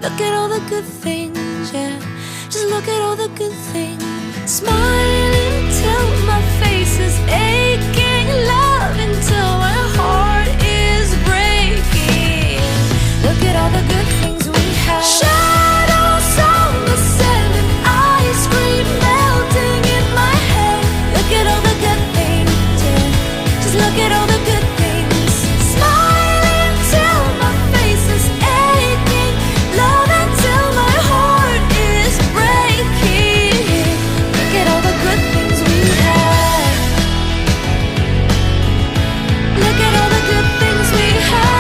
Look at all the good things, yeah. Just look at all the good things. Smiling till my face is aching, loving till my heart is breaking. Look at all the good things we have. Shadows on the sand and ice cream melting in my head. Look at all the good things, yeah. Just look at all the good things. Smiling till my face is aching, loving till my heart is breaking. Look at all the good things we have. Look at all the good things we have.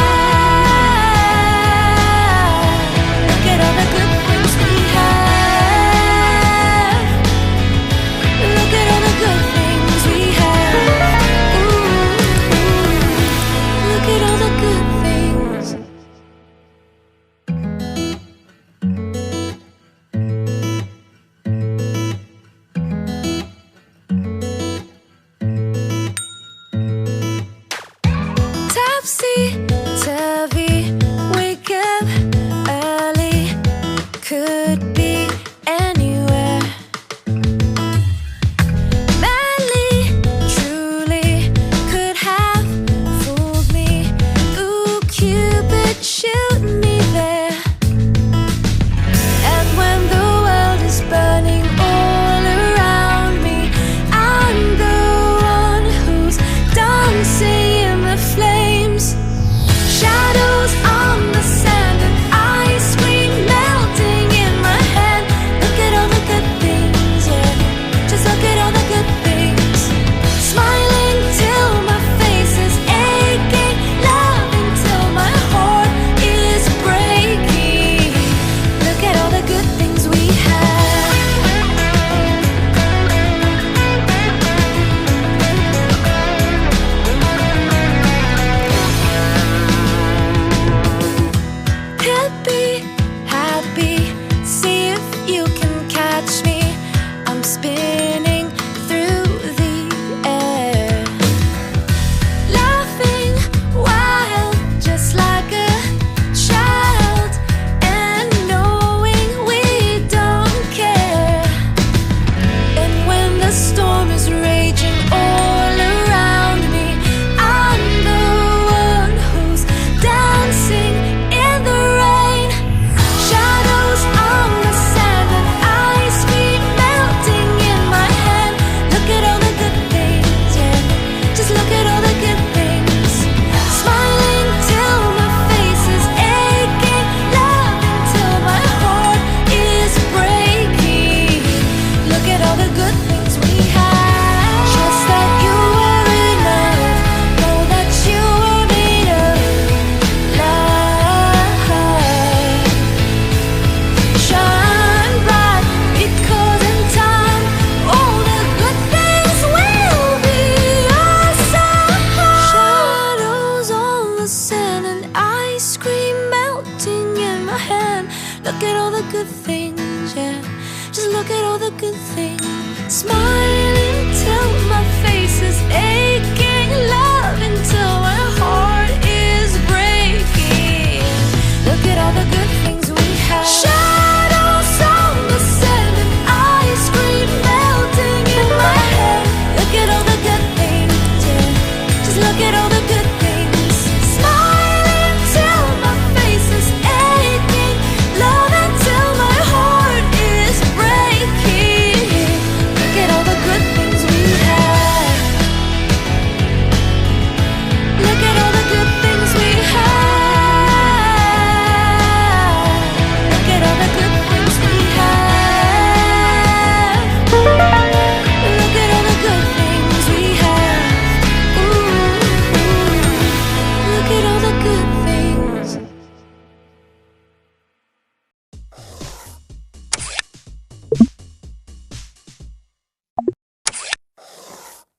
Look at all the good things we have. Look at all the good things we have. Ooh, look at all the good things. Topsy-turvy, wake up early, could be anywhere. Madly, truly, could have fooled me. Ooh, Cupid, shoot me there. And when the world is burning all around me, I'm the one who's dancing in the flames. Shadows on the sand and ice cream melting in my hand. Look at all the good things, yeah. Just look at all the good things. Smiling till my face is aching, loving till my heart is breaking. Look at all the good things we have. Happy, happy, see if you can catch me. I'm spinning through the air, laughing wild, just like a child, and knowing we don't care. And when the storm is raging all around me, I'm the one who's dancing in the rain. Shadows on the sand and ice cream melting in my hand. Look at all the good things, yeah. Just look at all the good things. Smiling till my face is aching, loving till my heart is breaking. Look at all the good things we have. Trust that you are enough. Know that you are made of love. Shine bright, because in time all the good things will be awesome. Shadows on the sand and ice cream melting in my hand. Look at all the good things, yeah. Just look at all the good things. Smiling till my face is aching, loving till my